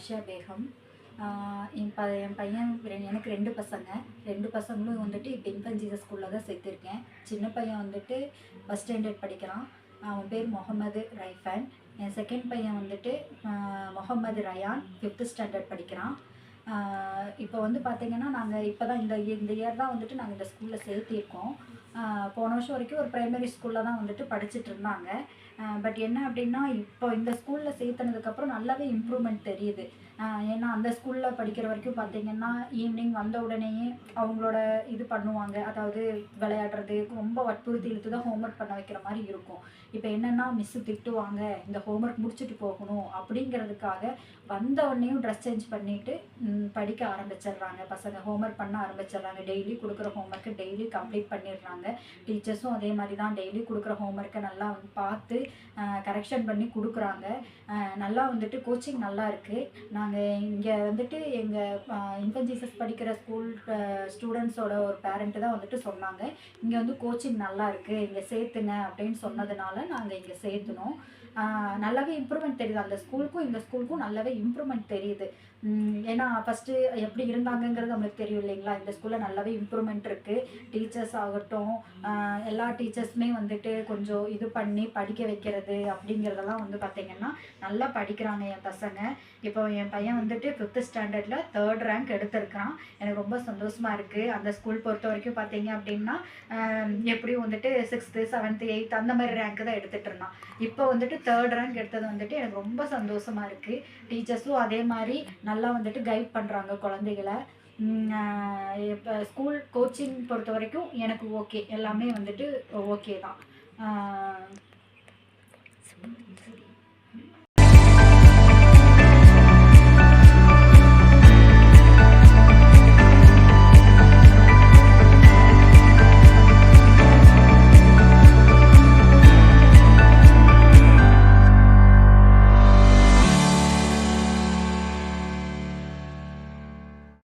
Asia Begum. என் பையன் எனக்கு 2 பசங்க. 2 பசங்களும் வந்துட்டு இப்போ இன்ஃபன்ட் ஜீசஸ் ஸ்கூலில் தான் சேர்த்துருக்கேன். சின்ன பையன் வந்துட்டு ஃபஸ்ட் ஸ்டாண்டர்ட் படிக்கிறான். அவன் பேர் முகமது ரைஃபன். என் செகண்ட் பையன் வந்துட்டு முகமது ரயான் 5th ஸ்டாண்டர்ட் படிக்கிறான். இப்போ வந்து பார்த்திங்கன்னா நாங்கள் இப்போ தான் இந்த இயர் தான் வந்துட்டு நாங்கள் இந்த ஸ்கூலில் சேர்த்திருக்கோம். போன வருஷம் வரைக்கும் ஒரு ப்ரைமரி ஸ்கூலில் தான் வந்துட்டு படிச்சுட்டு இருந்தாங்க. பட் என்ன அப்படின்னா இப்போ இந்த ஸ்கூலில் சேர்த்துனதுக்கப்புறம் நல்லாவே இம்ப்ரூவ்மெண்ட் தெரியுது. ஏன்னா அந்த ஸ்கூலில் படிக்கிற வரைக்கும் பார்த்திங்கன்னா ஈவினிங் வந்த உடனேயே அவங்களோட இது பண்ணுவாங்க, அதாவது விளையாடுறது ரொம்ப வற்புறுத்தி இழுத்து தான் ஹோம்ஒர்க் பண்ண வைக்கிற மாதிரி இருக்கும். இப்போ என்னென்னா மிஸ்ஸு திட்டுவாங்க, இந்த ஹோம்ஒர்க் முடிச்சுட்டு போகணும் அப்படிங்கிறதுக்காக வந்த உடனேயும் ட்ரெஸ் சேஞ்ச் பண்ணிவிட்டு படிக்க ஆரம்பிச்சிடுறாங்க. பசங்க ஹோம்ஒர்க் பண்ண ஆரம்பிச்சிடுறாங்க. டெய்லி கொடுக்குற ஹோம்ஒர்க்கை டெய்லி கம்ப்ளீட் பண்ணிடுறாங்க. டீச்சர்ஸும் அதே மாதிரி தான் டெய்லி கொடுக்குற ஹோம்ஒர்க்கை நல்லா பார்த்து கரெக்ஷன் பண்ணி கொடுக்குறாங்க. நல்லா வந்துட்டு கோச்சிங் நல்லா இருக்குது. நாங்கள் இங்கே வந்துட்டு எங்கள் இன்ஃபன்ட் ஜீசஸ் படிக்கிற ஸ்கூல் ஸ்டூடெண்ட்ஸோட ஒரு பேரண்ட்டு தான் வந்துட்டு சொன்னாங்க, இங்கே வந்து கோச்சிங் நல்லா இருக்குது, இங்கே சேர்த்துங்க அப்படின்னு சொன்னதுனால நாங்கள் இங்கே சேர்த்துனோம். நல்லாவே இம்ப்ரூவ்மெண்ட் தெரியுது. அந்த ஸ்கூலுக்கும் இந்த ஸ்கூலுக்கும் நல்லாவே இம்ப்ரூவ்மெண்ட் தெரியுது. ஏன்னா ஃபஸ்ட்டு எப்படி இருந்தாங்கங்கிறது நம்மளுக்கு தெரியும் இல்லைங்களா? இந்த ஸ்கூலில் நல்லாவே இம்ப்ரூவ்மெண்ட் இருக்குது. டீச்சர்ஸ் ஆகட்டும், எல்லா டீச்சர்ஸுமே வந்துட்டு கொஞ்சம் இது பண்ணி படிக்க வைக்கிறது அப்படிங்கிறதெல்லாம் வந்து பார்த்திங்கன்னா நல்லா படிக்கிறாங்க என் பசங்க. இப்போ என் பையன் வந்துட்டு 5th ஸ்டாண்டர்டில் 3rd ரேங்க் எடுத்திருக்கிறான். எனக்கு ரொம்ப சந்தோஷமாக இருக்குது. அந்த ஸ்கூல் பொறுத்த வரைக்கும் பார்த்திங்க அப்படின்னா எப்படியும் வந்துட்டு 6th 7th 8th அந்த மாதிரி ரேங்க்கு தான் எடுத்துகிட்டு இருந்தான். இப்போ வந்துட்டு 3rd ரேங்க் எடுத்தது வந்துட்டு எனக்கு ரொம்ப சந்தோஷமாக இருக்குது. டீச்சர்ஸும் அதே மாதிரி நல்லா வந்துட்டு கைட் பண்ணுறாங்க குழந்தைகளை. இப்போ ஸ்கூல் கோச்சிங் பொறுத்த வரைக்கும் எனக்கு ஓகே, எல்லாமே வந்துட்டு ஓகே தான்.